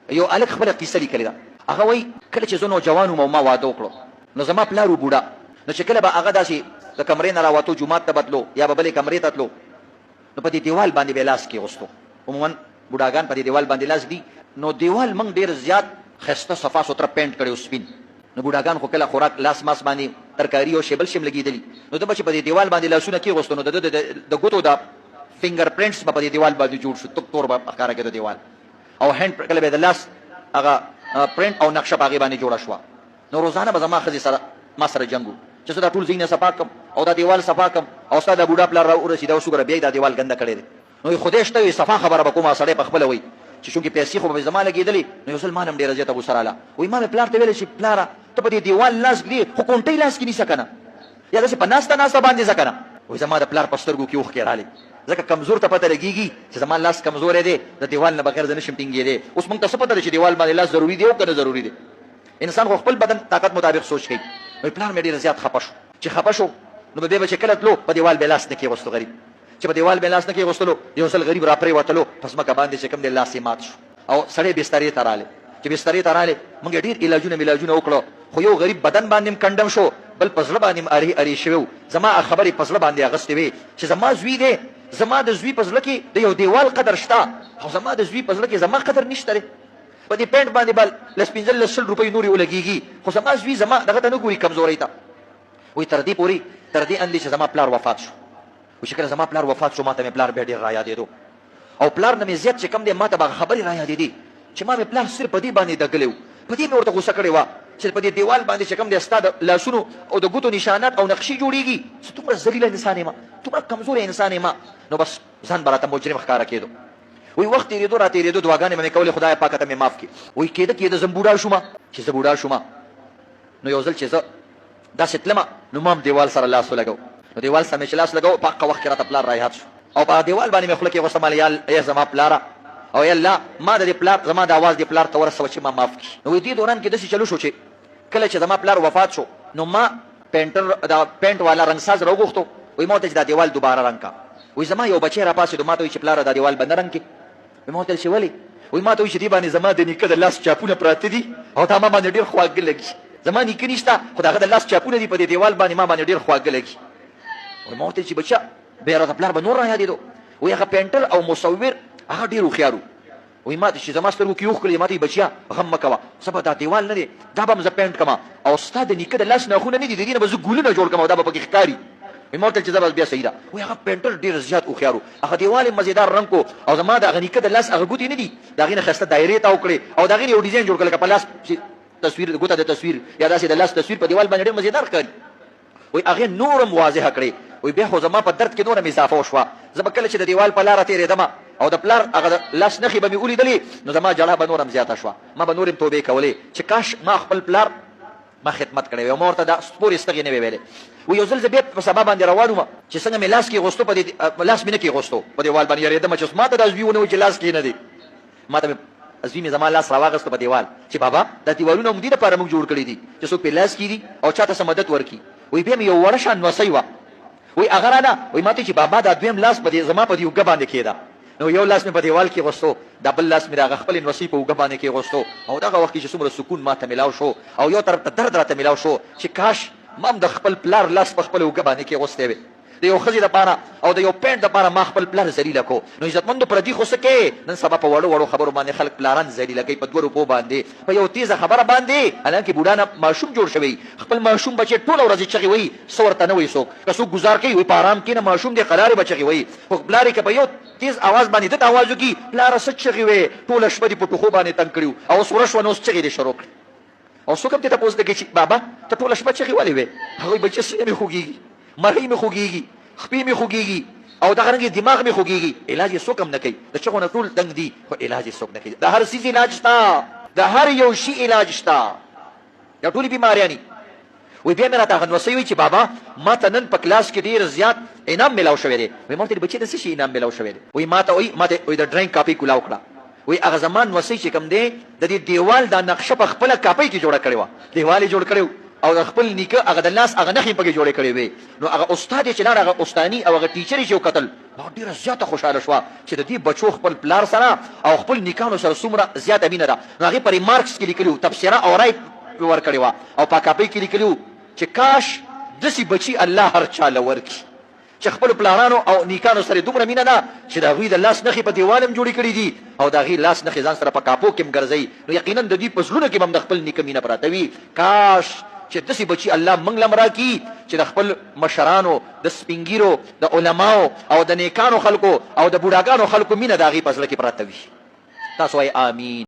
یو الک خپل قصه لیکلې ده. هغه وایي کله چې زه نوجوان وم او ما واده وکړو نو زما پلار و بوډا، نو چې کله به هغه داسې د کمرې نه راوتو جومات ته بتلو یا به بلې کمرې ته تلو نو په دې دیوال باندې به لاس کېغوستو. عموما بوډاګان په دې دیوال باندې لاس دي. نو دیوال موږ ډېر زیات ښایسته صفا سوتره پینټ کړی و سپین. نو بوډاګان خو کله خوراک لاس ماس باندې ترکاري او شیبل شیم لګېدلي، نو ده به چې په دې دیوال باندې لاسونه کېغوستو نو د ګوتو د فنګر پرنټس به په دې دیوال باندې جوړ شو، تک تور به ښکاره کېدو دیوال، او هینډ کله به د لاس هغه پرنټ او نقشه په هغې باندې جوړه شوه. نو روزانه به زما ښځې سره ما سره جنګ و چې زه دا ټول ځایونه صفا کړم او دا دیوال صفا کړم او ستا دا بوډا پلار را ورسېده اوس وګوره بیا یې دا دیوال ګنده کړی دی. نو خدای شته وي صفا خبره به کومه سړی په خپله وایي چې چونکې پیسې خو به زما لګېدلې. نو یو ځل ما نه هم ډېره زیاته غوسه راله. وایي ما مې پلار ته ویلې چې پلاره ته په دې دیوال لاس ږدې خو کونټۍ لاس کې نیسه که نه، یا داسې په ناسته ناسته باندې ځه که نه. وایي زما د پلار په سترګو کې اوښکې رالې، ځکه کمزور ته پته لګېږي چې زما لاس کمزوری دی، د دیوال نه بغیر زه نشم ټینګېدی. اوس موږ ته څه پته دی چې دیوال باندې لاس ضروري دی او که نه ضروري دی؟ انسان خو خپل بدن طاقت مطابق سوچ کوي. وایي پلار مې ډېر زیات خفه شو. چې خفه شو نو بیا به چې کله تلو په دیوال به لاس نه کېغوستو غریب، چې په دیوال به لاس نه کېغوستلو یو ځل غریب را پرېوتلو په ځمکه باندې چې کوم دی لاس یې مات شو او سړی بسترې ته رالی. چې بسترې ته رالی موږ ډېر علاجونه وکړو، خو یو غریب بدن باندې هم کنډم شو، بل په زړه باندې هم ارې شوی و. زما خبرې په زړه باندې اغوستې وې چې زما زوی دی، زما د زوی په زړه کې د یو دیوال قدر شته او زما د زوی په زړه کې زما قدر نشته دی. په دې پینټ باندې به لس پنځلس شل روپۍ نورې ولګېږي، خو زما زوی زما دغه ته نه ګوري کمزورۍ ته. وایي تر دې پورې تر دې اندې چې زما پلار وفات شو. وایي چې کله زما پلار وفات شو ما ته مې پلار بیا ډېر را یادېدو او پلار نه مې زیات چې کوم دی ما ته به هغه خبرې را یادېدې چې ما مې پلار صرف په دې باندې دګلی و، په دې مې ورته غوسه کړې وه چې په دې دیوال باندې چې کوم دی ستا د لاسونو او د ګوتو نشانات او نقشې جوړېږي. زه دومره ذلیله انسان یم، دومره کمزوری انسان یم. نو بس ځان به راته مجرم ښکاره کېدو. وایي وخت تېرېدو را تېرېدو دعاګانې به مې کولې خدایه پاکه ته مې معاف کړي. وایي کېده زه بوډا شوم. چې زه بوډا شوم نو یو ځل چې زه داسې تلمه نو ما هم دیوال سره لاس ولګو. نو دیوال سره مې چې لاس لګو په هغه وخت کې راته پلار را یاد شو او په دیوال باندې مې خوله کېغوستم ای زما پلاره او یا الله ما د دې پلار زما د اواز دې پلار ته ورسوه چې ما معاف کړي. نو دې دوران کې داسې چلو شو چې کله چې زما پلار وفات شو نو ما دا پینټ والا رنګساز راوغوښتو. وایي ما ورته چې دا دیوال دوباره رنګ کا. وایي زما یو بچی را پاسېدو ما ته وایي چې پلاره دا دیوال به نه رنګ کړي. وایي ما ورته چې ولې؟ وایي ما ته وایي چې دې باندې زما د نیکه د لاس چاپونه پراته دي او دا ما باندې ډېر خواږه لګي. زما نیکه نشته خو د هغه د لاس چاپونه دي په دې دیوال باندې ما باندې ډېر خواږه لګي. وایي ما ورته چې بچه بیا راته پلار به نور را یادېدو. وایي هغه پینټر او مصور هغه ډېر هوښیار و. وایي ما ته چې زما سترګو کې اوښ کړلې ما ته وایي بچیا غم مه کوه، څه به دا دیوال نه دی دا به هم زه پینټ کړم او ستا د نیکه د لاس ناخونه نه دي د دې نه به زه ګلونه جوړ کړم او دا به پکې ښکاري. وایي ما ورته چې دا به بیا صحیح ده. وایي هغه پینټر ډېر زیات هوښیار و، هغه دیوال یې مزېدار رنګ کو او زما د هغه نیکه د لاس هغه ګوتې نه دي د هغې نه ښایسته دایرې تاو کړې او د هغې نه یو ډیزاین جوړ کړ لکه په لاس تصویر ګوته د تصویر یا داسې د لاس تصویر په دیوال باندې ډېر مزېدار ښکاري. وایي هغې نور هم واضحه کړې. وایي بیا خو زما په درد کې نور هم اضافه وشوه. زه به کله چې د دیوال په لاره تېرېدم او د پلار هغه د لاس نښې به مې ولیدلې نو زما ژړا به نور هم زیاته شوه، ما به نور هم توبې کولې چې کاش ما خپل پلار ما خدمت کړی وی او ما ورته دا سپورې ستغې نه وې ویلې. وایي یو ځل زه بیا په سبا باندې روان وم چې څنګه مې لاس کېغوستو په دې لاس مې نه کېغوستو په دیوال باندې یارېدم چې اوس ما ته دا زوی ونه و چې لاس کې نه دی. ما ته زوی مې زما لاس راواغېستو په دیوال چې بابا دا دیوالونه موږ دې دپاره موږ جوړ کړي دي چې څوک پرې لاس کېږدي او چا ته څه مدد ورکړي. وایي بیا مې یو وړه شان نوسۍ وه. وایي هغه رانه وایي ما ته چې بابا دا دویم لاس زما په دې اوږه باندې کېده. نو یو لاس مې په دیوال کې غوستو دا بل لاس مې د هغه خپلې نوسۍ په اوږه باندې کېغوستو او دغه وخت کې چې څومره سکون ما ته میلاو شو او یو طرف ته درد راته میلاو شو چې کاش ما هم د خپل پلار لاس په خپله اوږه باندې کېغوستی وې. د یو ښځې دپاره او د یو پینټ دپاره ما خپل پلار ذلیله کو. نو عزتمندو پردي خو څه کوې نن سبا په وړو وړو خبرو باندې خلک پلاران ذلیله کوي په 2 روپو باندې په یو تیزه خبره باندې. حالانکې بوډا نه ماشوم جوړ شوی خپل ماشوم بچې ټوله ورځ چغې وایي څه ورته نه وایي څوک که څوک ګزار کوي وایي په ارام کښېنه ماشوم دی قرارې به چغې وایي خو پلار یې که په یو تیز اواز باندې ده ته اواز وکړي پلاره څه چغې وې ټوله شپه دې په ټوخو باندې تنګ کړي او اوس ورځ شوه نو اوس چغې دې شروع کړي او څوک هم دې تپوس نه کوي چې بابا ته ټوله شپه چغې ولې وې؟ هغوی بچې سینه مې خوږېږي مرۍ مې خوږېږي خپې مې خوږېږي او دغه رنګې دماغ مې خوږېږي. علاج یې څوک هم نه کوي د چغو نه ټول دنګ دي خو علاج یې څوک نه کوي. د هر څیز علاج شته د هر یو شي علاج شته یا ټولې بیماریانې. وایي بیا مې راته هغه نوسۍ وایي چې بابا ما ته نن په کلاس کې ډېر زیات انعام میلاو شوی دی. وایي ما ورته بچې د څه شي انعام میلاو شوی دی؟ وایي ما ته وایي د ډرایینګ کاپۍ کولاو کړه. وایي هغه زما نوسۍ چې کوم دی د دې دیوال دا نقشه په خپله کاپۍ کې جوړه کړې وه دیوال یې جوړ کړی او د خپل نیکه هغه د لاس هغه نښې پکې جوړې کړې وې. نو هغه استاد یې چې لاړ هغه استاني او هغه ټیچر یې چې وکتل ډیره زیاته خوشاله شوه چې د دې بچو خپل پلار سره او خپل نیکانو سره څومره زیاته مینه ده. نو هغې پر مارکس کې لیکلي وو، تبصره او رای ورکړې وه او په کاپۍ کې لیکلي وو چې کاش داسې بچي الله هر چا له ورکړي چې خپل پلارانو او نیکانو سره دومره مینه ده چې د هغوی د لاس نښې په دیوال هم جوړې کړي دي او د هغې لاس نښې ځان سره په کاپو کې هم ګرځوي. نو یقینا د دوی په زړونو کې به هم د خپل نیکه مینه پراته وي. کاش چې داسې بچي الله موږ له هم راکړي چې د خپل مشرانو، د سپین ږیرو، د علماو او د نیکانو خلکو او د بوډاګانو خلکو مینه د هغې په زړه کې پراته وي. تاسو وایئ آمین.